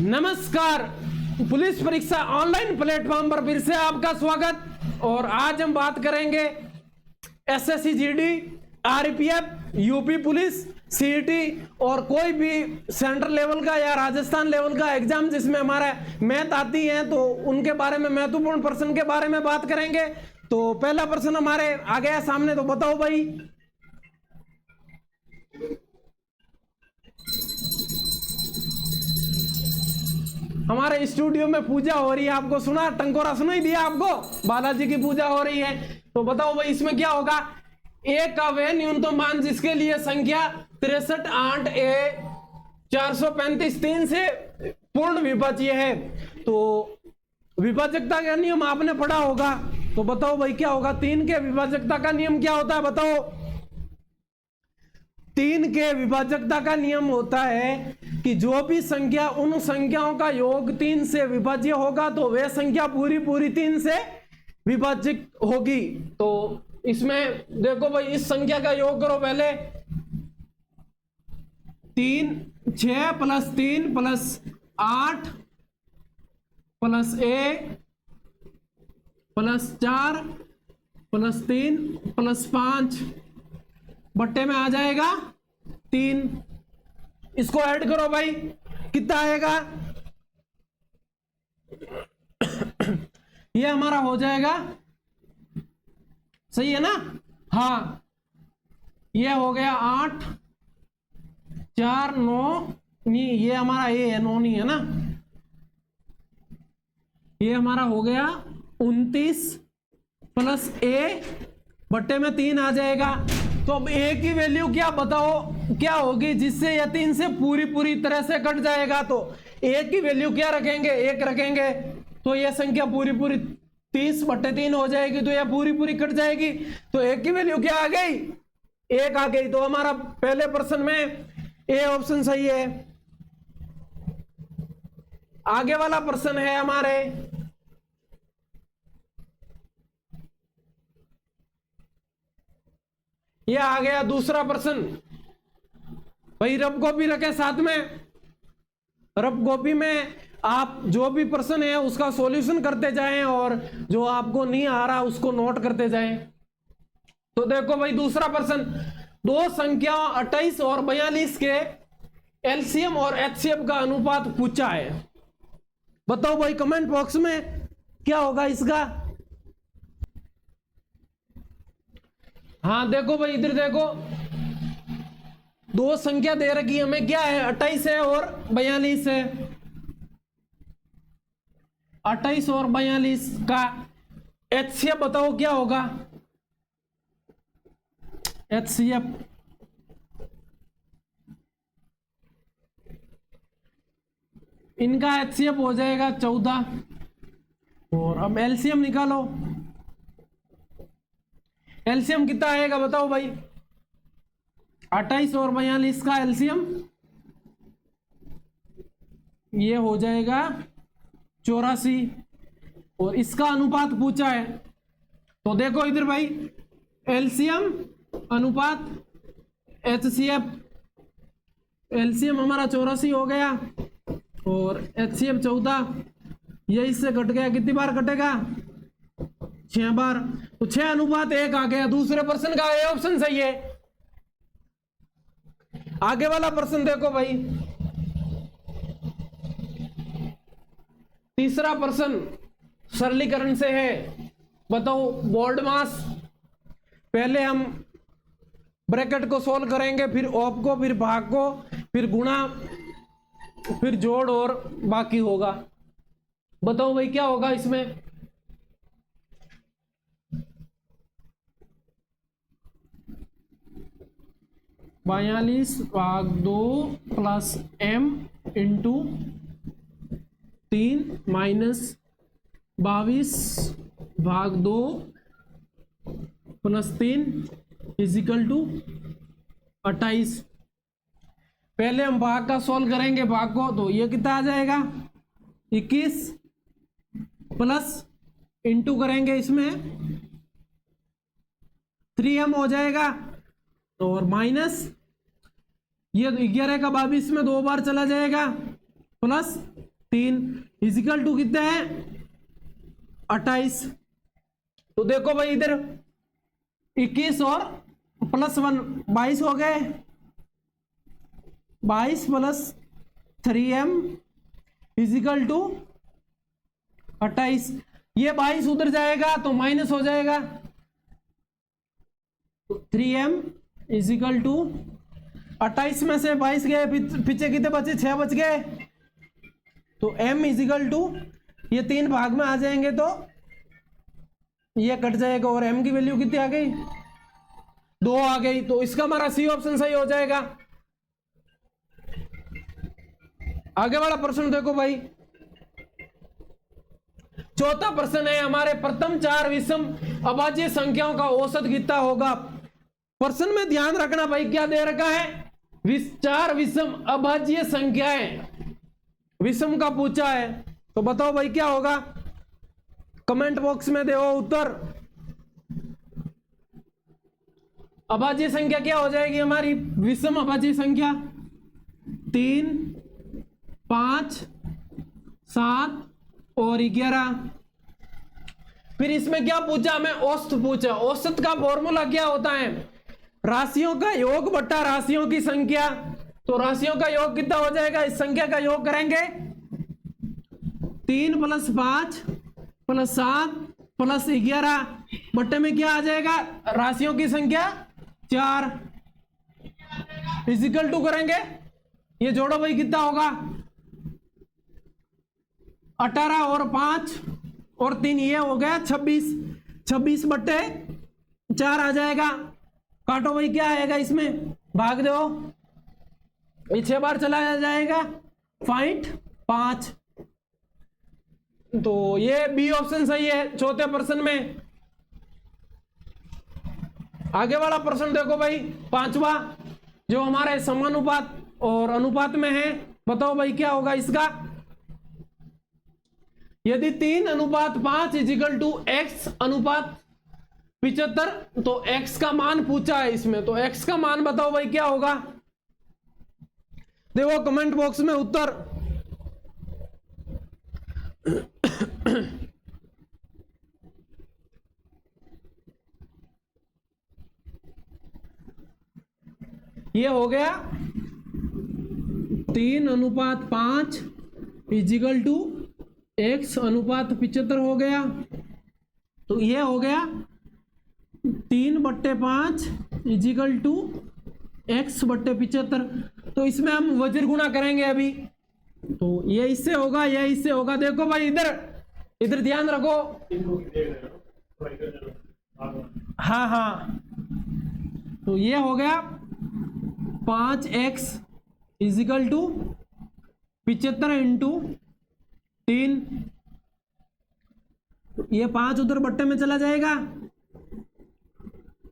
नमस्कार, पुलिस परीक्षा online platform पर फिर से आपका स्वागत। और आज हम बात करेंगे SSC GD, RPF, UP police, CET और कोई भी सेंट्रल लेवल का या राजस्थान लेवल का एग्जाम जिसमें हमारा मैथ आती है, तो उनके बारे में, महत्वपूर्ण प्रश्न के बारे में बात करेंगे। तो पहला प्रश्न हमारे आ गया सामने, तो बताओ भाई। हमारे स्टूडियो में पूजा हो रही है, आपको सुना? टंकोरा सुनाई दिया आपको? बालाजी की पूजा हो रही है। तो बताओ भाई इसमें क्या होगा। एक का वह न्यूनतम मान जिसके लिए संख्या 63 8 ए 435 3 से पूर्ण विभाज्य है। तो विभाजकता का नियम आपने पढ़ा होगा, तो बताओ भाई क्या होगा। 3 के विभाजकता का नियम क्या होता है, बताओ। 3 के विभाजकता का नियम होता है कि जो भी संख्या उन संख्याओं का योग 3 से विभाज्य होगा, तो वह संख्या पूरी 3 से विभाजित होगी। तो इसमें देखो भाई, इस संख्या का योग करो पहले। 3 6 + 3 + 8 + a + 4 + 3 + 5 बट्टे में आ जाएगा 3। इसको ऐड करो भाई, कितना आएगा। ये हमारा हो जाएगा, सही है ना? हाँ, ये हो गया 8 4 9 नहीं, ये हमारा ए है, 9 नहीं है ना। ये हमारा हो गया 29 + a बट्टे में 3 आ जाएगा। तो अब ए की वैल्यू क्या बताओ, क्या होगी जिससे यह 3 से पूरी तरह से कट जाएगा। तो ए की वैल्यू क्या रखेंगे, 1 रखेंगे, तो यह संख्या पूरी 30/3 हो जाएगी। तो यह पूरी कट जाएगी। तो ए की वैल्यू क्या आ गई, 1 आ गई। तो हमारा पहले प्रश्न में ए ऑप्शन सही है। आगे वाला प्रश्न है हमारे, यह आ गया दूसरा प्रश्न भाई। रफ कॉपी रखे साथ में। रफ कॉपी में आप जो भी प्रश्न है उसका सॉल्यूशन करते जाएं, और जो आपको नहीं आ रहा उसको नोट करते जाएं। तो देखो भाई, दूसरा प्रश्न, दो संख्या 28 और 42 के एलसीएम और एचसीएफ का अनुपात पूछा है। बताओ भाई कमेंट बॉक्स में क्या होगा इसका। हाँ देखो भाई, इधर देखो, दो संख्या दे रखी हमें, क्या है, 28 है और 42 है। 28 और 42 का एचसीएफ बताओ क्या होगा। एचसीएफ इनका एचसीएफ हो जाएगा 14। और अब एलसीएम निकालो। एलसीएम कितना आएगा बताओ भाई। 28 और 42 का एलसीएम ये हो जाएगा 84। और इसका अनुपात पूछा है, तो देखो इधर भाई, एलसीएम अनुपात एचसीएफ। एलसीएम हमारा 84 हो गया और एचसीएफ 14। ये इससे कट गया, कितनी बार कटेगा, 6 बार। तो 6:1 आ गया। दूसरे प्रश्न का ए ऑप्शन सही है। आगे वाला प्रश्न देखो भाई, तीसरा प्रश्न सरलीकरण से है। बताओ बोर्ड मास, पहले हम ब्रैकेट को सोल्व करेंगे, फिर ऑफ को, फिर भाग को, फिर गुणा, फिर जोड़ और बाकी होगा। बताओ भाई क्या होगा इसमें। बयालीस भाग 2 + m × 3 - 22 भाग 2 + 3 = 28। पहले हम भाग का सॉल्व करेंगे, भाग को, तो ये कितना आ जाएगा, 21 प्लस इंटू करेंगे इसमें 3m हो जाएगा, और माइनस ये 11 का 22 में 2 बार चला जाएगा, प्लस 3 इजिकल टू कितना है 28। तो देखो भाई इधर 21 और +1 22 हो गए, 22 + 3m इजिकल टू 28। ये 22 उधर जाएगा तो माइनस हो जाएगा, 3m इजिकल टू 28 में से 22 गए, पीछे कितने बचे 6 बच गए, तो m इजिकल टू ये 3 भाग में आ जाएंगे तो ये कट जाएगा और m की वैल्यू कितनी आ गई 2 आ गई। तो इसका हमारा सी ऑप्शन सही हो जाएगा। आगे वाला प्रश्न देखो भाई, चौथा प्रश्न है हमारे प्रथम 4 विषम अभाज्य संख्याओं का औसत कितना होगा। प्रश्न में ध्यान रखना भाई क्या दे रखा है 4 विषम अभाज्य संख्याएं, विषम का पूछा है। तो बताओ भाई क्या होगा, कमेंट बॉक्स में दो उत्तर। अभाज्य संख्या क्या हो जाएगी हमारी, विषम अभाज्य संख्या 3 5 7 और 11। फिर इसमें क्या पूछा हमें, औसत पूछा। औसत का फॉर्मूला क्या होता है, राशियों का योग बट्टा राशियों की संख्या। तो राशियों का योग कितना हो जाएगा, इस संख्या का योग करेंगे 3 + 5 + 7 + 11 बट्टे में क्या आ जाएगा, राशियों की संख्या 4 इजिकल टू करेंगे, ये जोड़ो भाई कितना होगा 18 और 5 और 3 ये हो गया 26, 26 बट्टे 4 आ जाएगा। काटो भाई क्या आएगा इसमें, भाग दो, ये 6 बार चला जाएगा 0.5। तो ये बी ऑप्शन सही है चौथे प्रश्न में। आगे वाला प्रश्न देखो भाई, 5वां जो हमारे समानुपात और अनुपात में है। बताओ भाई क्या होगा इसका, यदि 3:5 इजिकल टू x अनुपात 75, तो x का मान पूछा है इसमें, तो x का मान बताओ भाई क्या होगा। देखो कमेंट बॉक्स में उत्तर। ये हो गया 3:5 इजिकल टू x अनुपात 75 हो गया। तो ये हो गया 3/5 इजिकल टू x बट्टे 75। तो इसमें हम वज्र गुणा करेंगे अभी, तो ये इससे होगा, ये इससे होगा। देखो भाई इधर इधर ध्यान रखो, हाँ हाँ, तो ये हो गया 5x इजिकल टू 75 × 3। ये 5 उधर बट्टे में चला जाएगा,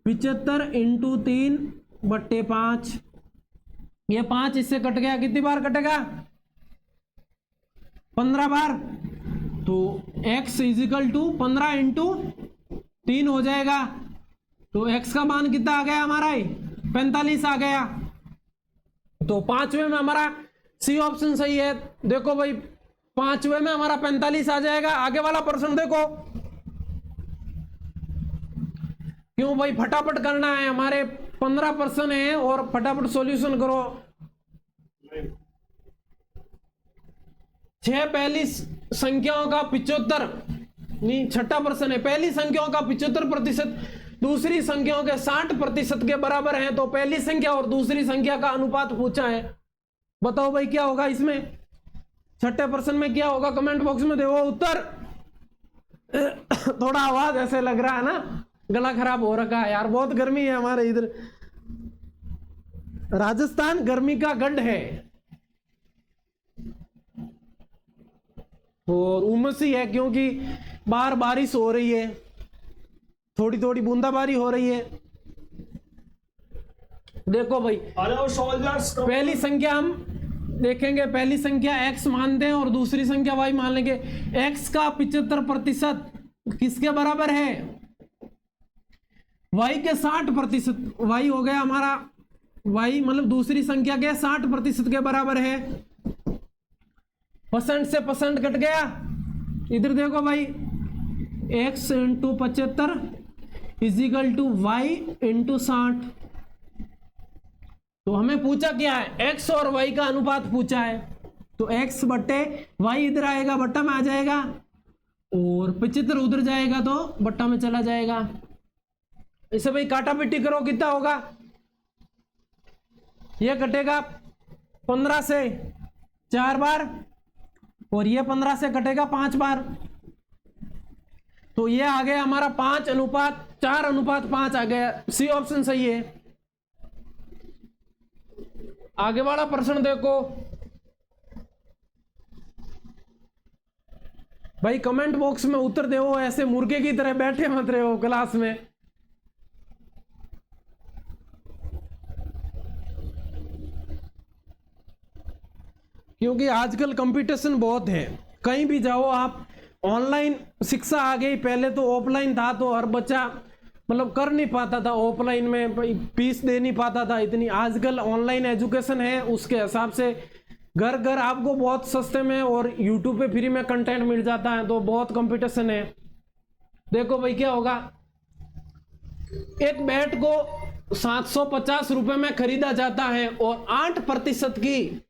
75 × 3 बट्टे 5। ये 5 इससे कट गया, कितनी बार कटेगा 15 बार। तो x इजिकल टू 15 × 3 हो जाएगा। तो x का मान कितना आ गया हमारा 45 आ गया। तो 5वें में हमारा सी ऑप्शन सही है। देखो भाई 5वें में हमारा 45 आ जाएगा। आगे वाला प्रश्न देखो, क्यों भाई फटाफट करना है, हमारे 15 प्रश्न है और फटाफट सॉल्यूशन करो। 6 पहली संख्याओं का 75 नहीं, छठा प्रश्न है, पहली संख्याओं का 75% दूसरी संख्याओं के 60% के बराबर है। तो पहली संख्या और दूसरी संख्या का अनुपात पूछा है। बताओ भाई क्या होगा इसमें, छठे प्रश्न में क्या होगा, कमेंट बॉक्स में देखो उत्तर। थोड़ा आवाज ऐसे लग रहा है ना, गला खराब हो रखा है यार, बहुत गर्मी है हमारे इधर। राजस्थान गर्मी का गढ़ है और उमस ही है, क्योंकि बाहर बारिश हो रही है, थोड़ी थोड़ी बूंदाबांदी हो रही है। देखो भाई पहली संख्या हम देखेंगे, पहली संख्या x मानते हैं और दूसरी संख्या y मान लेंगे। x का 75% किसके बराबर है, y के 60%। y हो गया हमारा, y मतलब दूसरी संख्या के 60% के बराबर है। परसेंट से परसेंट कट गया। इधर देखो भाई, x into 75 equal to y into 60। तो हमें पूछा क्या है, x और y का अनुपात पूछा है। तो x बट्टे y इधर आएगा, बट्टा में आ जाएगा, और 75 उधर जाएगा तो बट्टा में चला जाएगा। इसे भाई काटा पिट्टी करो, कितना होगा, ये कटेगा 15 से 4 बार, और ये 15 से कटेगा 5 बार। तो ये आ गया हमारा 5:4:5 आ गया। सी ऑप्शन सही है। आगे वाला प्रश्न देखो भाई, कमेंट बॉक्स में उत्तर दो, ऐसे मुर्गे की तरह बैठे मत रहे हो क्लास में। क्योंकि आजकल कंपटीशन बहुत है, कहीं भी जाओ आप। ऑनलाइन शिक्षा आ गई, पहले तो ऑफलाइन था, तो हर बच्चा मतलब कर नहीं पाता था, ऑफलाइन में फीस दे नहीं पाता था इतनी। आजकल ऑनलाइन एजुकेशन है, उसके हिसाब से घर घर आपको बहुत सस्ते में और यूट्यूब पे फ्री में कंटेंट मिल जाता है। तो बहुत कंपटीशन है। देखो भाई क्या होगा, एक बैट को 750 रुपए में खरीदा जाता है और 8% की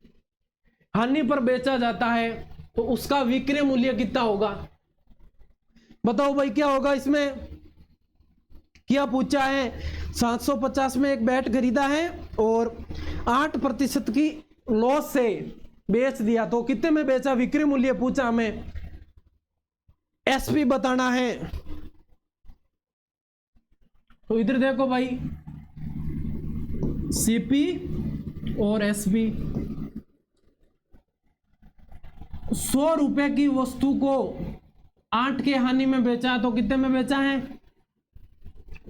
हानि पर बेचा जाता है, तो उसका विक्रय मूल्य कितना होगा। बताओ भाई क्या होगा इसमें, क्या पूछा है। 750 में एक बैट खरीदा है और 8% की लॉस से बेच दिया, तो कितने में बेचा, विक्रय मूल्य पूछा हमें, एसपी बताना है। तो इधर देखो भाई, सीपी और एसपी। 100 रुपए की वस्तु को 8 के हानि में बेचा, तो कितने में बेचा है,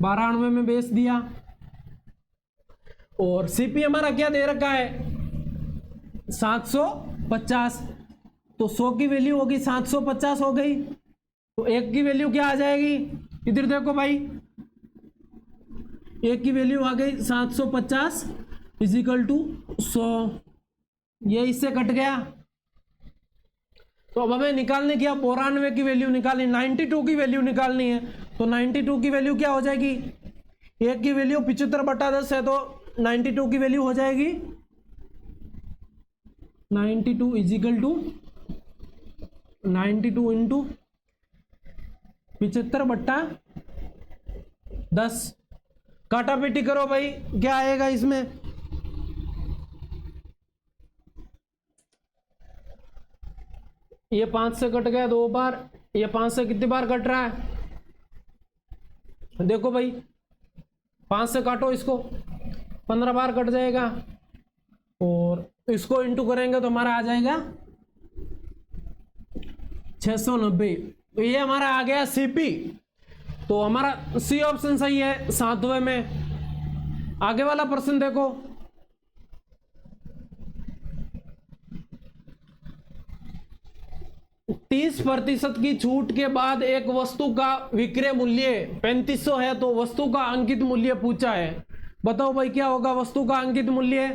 92 में बेच दिया। और सीपी हमारा क्या दे रखा है, 750। तो 100 की वैल्यू होगी 750 हो गई, तो एक की वैल्यू क्या आ जाएगी। इधर देखो भाई, एक की वैल्यू आ गई 750 इजिकल टू 100। ये इससे कट गया। तो अब हमें निकालने की, 92 की वैल्यू निकालनी, 92 की वैल्यू निकालनी है। तो 92 की वैल्यू क्या हो जाएगी, एक की वैल्यू 75/10 है, तो 92 की वैल्यू हो जाएगी 92 इजिकल टू 92 इंटू 75/10। काटा पीटी करो भाई, क्या आएगा इसमें, ये 5 से कट गया 2 बार, ये 5 से कितनी बार कट रहा है, देखो भाई 5 से काटो इसको, 15 बार कट जाएगा, और इसको इंटू करेंगे तो हमारा आ जाएगा 690। तो ये हमारा आ गया सीपी। तो हमारा सी ऑप्शन सही है 7वें में। आगे वाला प्रश्न देखो, तीस % की छूट के बाद एक वस्तु का विक्रय मूल्य 3500 है, तो वस्तु का अंकित मूल्य पूछा है। बताओ भाई क्या होगा वस्तु का अंकित मूल्य।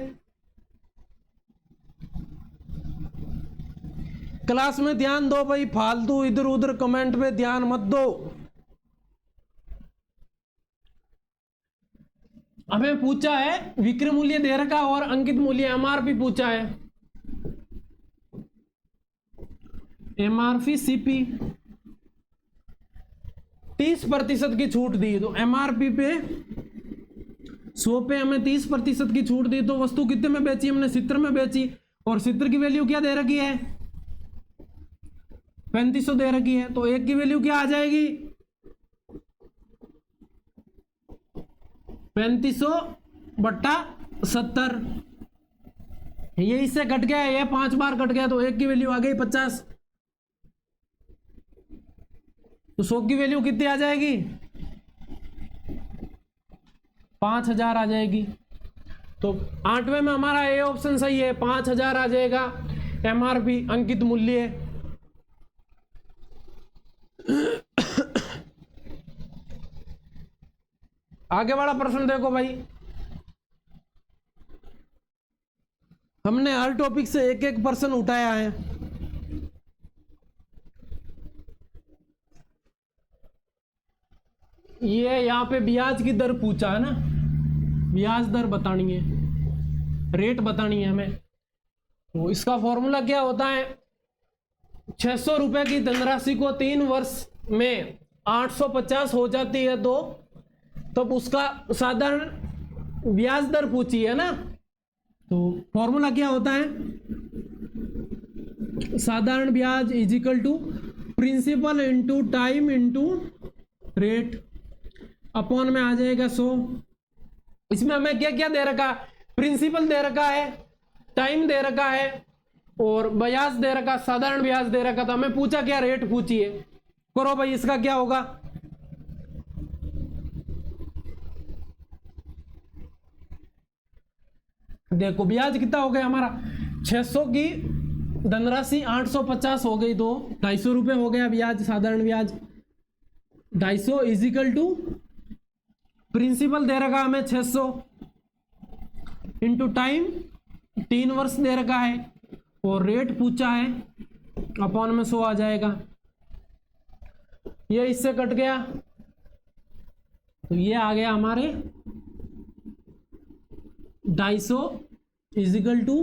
क्लास में ध्यान दो भाई, फालतू इधर उधर कमेंट पे ध्यान मत दो। हमें पूछा है विक्रय मूल्य दे रखा और अंकित मूल्य एमआरपी पूछा है। एमआरपी सीपी 30% की छूट दी, तो एमआरपी पे 100 पे हमें 30% की छूट दी, तो वस्तु कितने में बेची हमने, 70 में बेची। और 70 की वैल्यू क्या दे रखी है, 3500 दे रखी है, तो एक की वैल्यू क्या आ जाएगी 3500/70। ये इससे कट गया, ये 5 बार कट गया, तो एक की वैल्यू आ गई 50। तो 100 की वैल्यू कितनी आ जाएगी 5000 आ जाएगी। तो 8वें में हमारा ए ऑप्शन सही है, 5000 आ जाएगा एमआरपी अंकित मूल्य। आगे वाला प्रश्न देखो भाई, हमने हर टॉपिक से एक एक प्रश्न उठाया है। ये यहाँ पे ब्याज की दर पूछा है ना, ब्याज दर बतानी है, रेट बतानी है हमें। तो इसका फॉर्मूला क्या होता है, 600 रुपए की धनराशि को 3 वर्ष में 850 हो जाती है तो तब उसका साधारण ब्याज दर पूछी है ना। तो फॉर्मूला क्या होता है, साधारण ब्याज is equal to principal into time into rate upon में आ जाएगा 100। इसमें हमें क्या क्या दे रखा, प्रिंसिपल दे रखा है, टाइम दे रखा है और ब्याज दे रखा, साधारण ब्याज दे रखा। तो हमें पूछा क्या, रेट पूछी है। करो भाई, इसका क्या होगा, देखो ब्याज कितना हो गया हमारा, 600 की धनराशि 850 हो गई तो 250 रुपये हो गया ब्याज, साधारण ब्याज 250 इज इक्वल टू प्रिंसिपल दे रखा हमें 600 इंटू टाइम 3 वर्ष दे रखा है और रेट पूछा है अपॉन में 100 आ जाएगा। ये इससे कट गया तो ये आ गया हमारे 250 equal to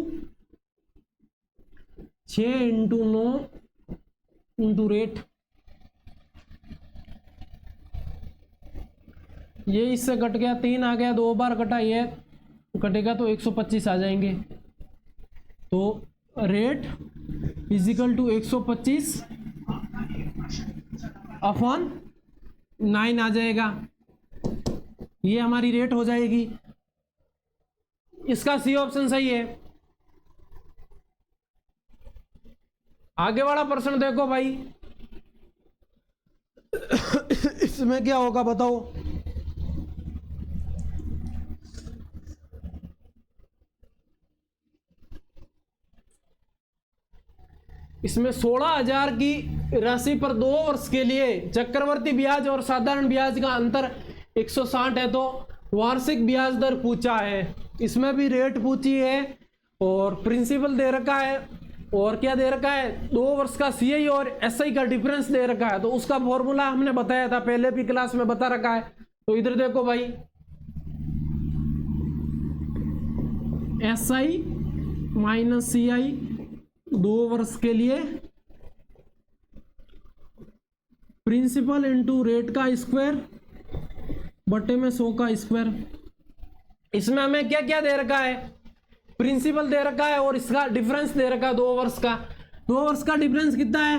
6 into 9 into rate. ये इससे कट गया, 3 आ गया, 2 बार कटा, ये कटेगा तो 125 आ जाएंगे। तो रेट इजिकल टू 125 अपॉन 9 आ जाएगा। ये हमारी रेट हो जाएगी। इसका सी ऑप्शन सही है। आगे वाला प्रश्न देखो भाई, इसमें क्या होगा बताओ। इसमें 16,000 की राशि पर 2 वर्ष के लिए चक्रवर्ती ब्याज और साधारण ब्याज का अंतर 160 है तो वार्षिक ब्याज दर पूछा है। इसमें भी रेट पूछी है और प्रिंसिपल दे रखा है और क्या दे रखा है, 2 वर्ष का सीआई और एसआई का डिफरेंस दे रखा है। तो उसका फॉर्मूला हमने बताया था, पहले भी क्लास में बता रखा है। तो इधर देखो भाई, एसआई माइनस सीआई 2 वर्ष के लिए प्रिंसिपल इंटू रेट का स्क्वायर बटे में 100 का स्क्वायर। इसमें हमें क्या क्या दे रखा है, प्रिंसिपल दे रखा है और इसका डिफरेंस दे रखा है 2 वर्ष का। 2 वर्ष का डिफरेंस कितना है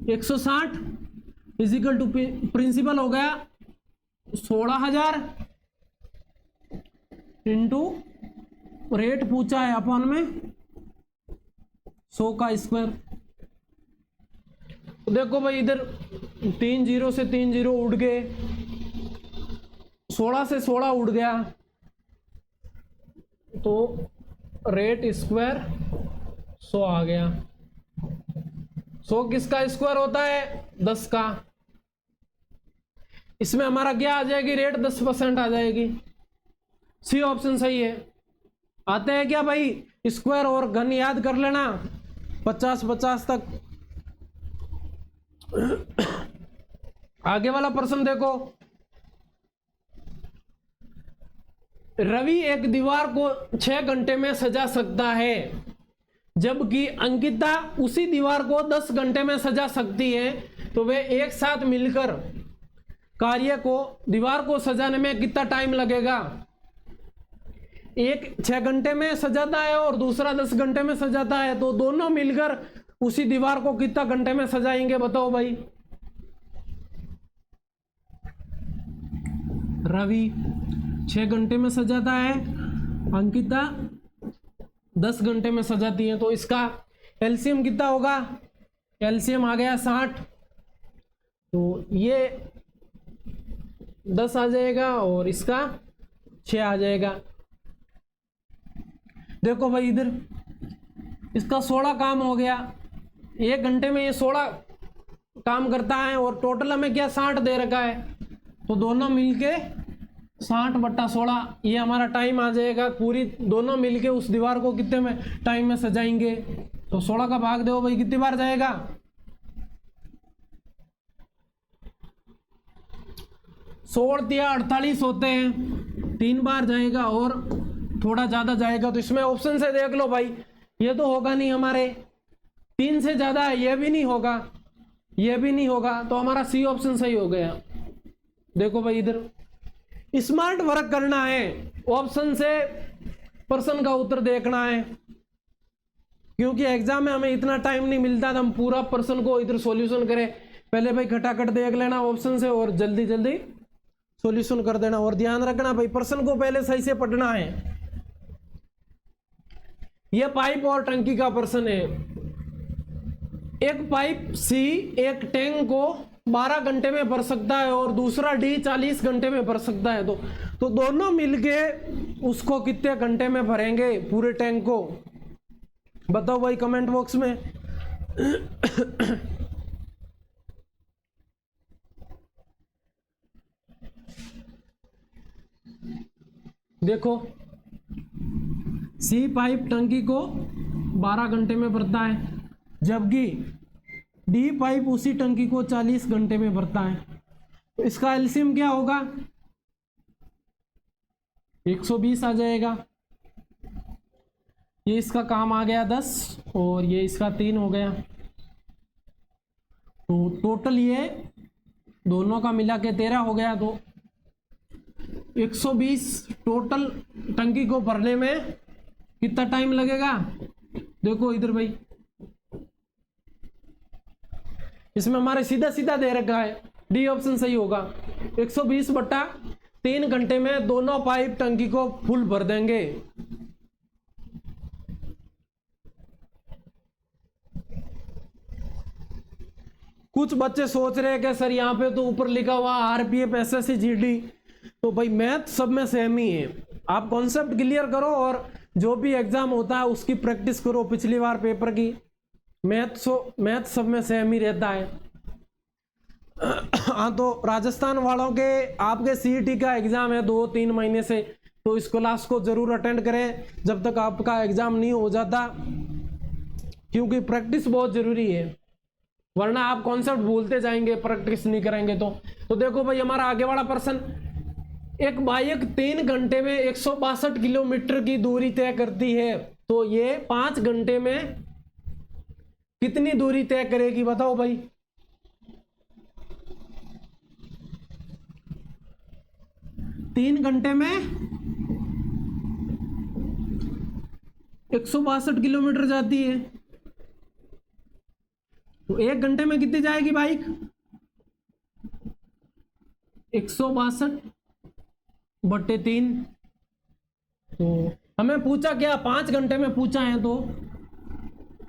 160 इजिकल टू प्रिंसिपल हो गया 16,000 इंटू रेट पूछा है अपॉन में 100 का स्क्वायर। तो देखो भाई, इधर 3 0 से 3 0 उड़ गए, 16 से 16 उड़ गया तो रेट स्क्वायर 100 आ गया। 100 किसका स्क्वायर होता है 10 का। इसमें हमारा क्या आ जाएगी, रेट 10% आ जाएगी। सी ऑप्शन सही है। आते हैं क्या भाई, स्क्वायर और घन याद कर लेना 50-50 तक। आगे वाला प्रश्न देखो, रवि एक दीवार को 6 घंटे में सजा सकता है जबकि अंकिता उसी दीवार को 10 घंटे में सजा सकती है। तो वे एक साथ मिलकर कार्य को, दीवार को सजाने में कितना टाइम लगेगा। एक 6 घंटे में सजाता है और दूसरा 10 घंटे में सजाता है, तो दोनों मिलकर उसी दीवार को कितना घंटे में सजाएंगे बताओ भाई। रवि 6 घंटे में सजाता है, अंकिता 10 घंटे में सजाती है। तो इसका एलसीएम कितना होगा, एलसीएम आ गया 60। तो ये 10 आ जाएगा और इसका 6 आ जाएगा। देखो भाई, इधर इसका 16 काम हो गया, 1 घंटे में ये 16 काम करता है और टोटल हमें क्या 60 दे रखा है। तो दोनों मिलके 60/16 ये हमारा टाइम आ जाएगा। पूरी दोनों मिलके उस दीवार को कितने में टाइम में सजाएंगे। तो 16 का भाग दो भाई, कितनी बार जाएगा 16 या 48 होते हैं, 3 बार जाएगा और थोड़ा ज्यादा जाएगा। तो इसमें ऑप्शन से देख लो भाई, ये तो होगा नहीं हमारे, 3 से ज्यादा है, ये भी नहीं होगा, ये भी नहीं होगा, तो हमारा सी ऑप्शन सही हो गया। देखो भाई इधर स्मार्ट वर्क करना है, ऑप्शन से प्रश्न का उत्तर देखना है, क्योंकि एग्जाम में हमें इतना टाइम नहीं मिलता था हम पूरा प्रश्न को इधर सॉल्यूशन करें। पहले भाई खटाखट देख लेना ऑप्शन से और जल्दी जल्दी सॉल्यूशन कर देना। और ध्यान रखना भाई प्रश्न को पहले सही से पढ़ना है। यह पाइप और टंकी का प्रश्न है। एक पाइप सी एक टैंक को 12 घंटे में भर सकता है और दूसरा डी 40 घंटे में भर सकता है। तो दोनों मिलके उसको कितने घंटे में भरेंगे पूरे टैंक को, बताओ भाई कमेंट बॉक्स में। देखो सी पाइप टंकी को 12 घंटे में भरता है, जबकि डी पाइप उसी टंकी को 40 घंटे में भरता है। तो इसका एलसीएम क्या होगा, 120 आ जाएगा। ये इसका काम आ गया 10 और ये इसका 3 हो गया। तो टोटल ये दोनों का मिला के 13 हो गया। तो 120 टोटल टंकी को भरने में कितना टाइम लगेगा, देखो इधर भाई इसमें हमारे सीधा सीधा दे रखा है, डी ऑप्शन सही होगा। 120/3 घंटे में दोनों पाइप टंकी को फुल भर देंगे। कुछ बच्चे सोच रहे हैं कि सर यहाँ पे तो ऊपर लिखा हुआ आरपीएफ एसएससी जीडी, तो भाई मैथ सब में सेम ही है। आप कॉन्सेप्ट क्लियर करो और जो भी एग्जाम होता है उसकी प्रैक्टिस करो पिछली बार पेपर की। मैथ सब में सेम ही रहता है। हाँ तो राजस्थान वालों के आपके सीईटी का एग्जाम है 2-3 महीने से, तो इस क्लास को जरूर अटेंड करें जब तक आपका एग्जाम नहीं हो जाता, क्योंकि प्रैक्टिस बहुत जरूरी है, वरना आप कॉन्सेप्ट भूलते जाएंगे प्रैक्टिस नहीं करेंगे तो देखो भाई हमारा आगे वाला प्रश्न, एक बाइक 3 घंटे में 162 किलोमीटर की दूरी तय करती है, तो ये 5 घंटे में कितनी दूरी तय करेगी, बताओ भाई। तीन घंटे में 162 किलोमीटर जाती है, तो 1 घंटे में कितनी जाएगी बाइक, 162/3। तो हमें पूछा क्या, 5 घंटे में पूछा है, तो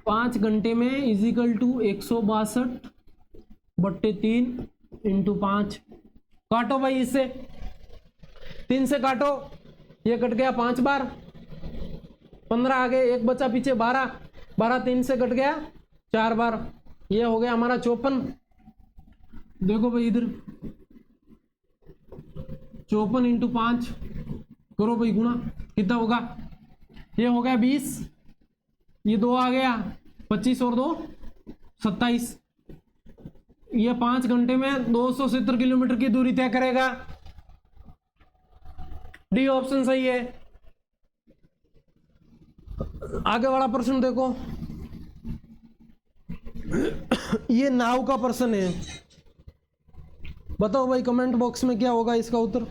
5 घंटे में इजिकल टू 162/3 × 5। काटो भाई, इससे 3 से काटो, ये कट गया 5 बार, 15 आगे, 1 बचा पीछे 12, 12 3 से कट गया 4 बार, ये हो गया हमारा 54। देखो भाई इधर 54 × 5 करो भाई गुणा, कितना होगा, ये हो गया 20, ये 2 आ गया 25 और 2 27, ये 5 घंटे में 270 किलोमीटर की दूरी तय करेगा। डी ऑप्शन सही है। आगे वाला प्रश्न देखो, ये नाव का प्रश्न है, बताओ भाई कमेंट बॉक्स में क्या होगा इसका उत्तर।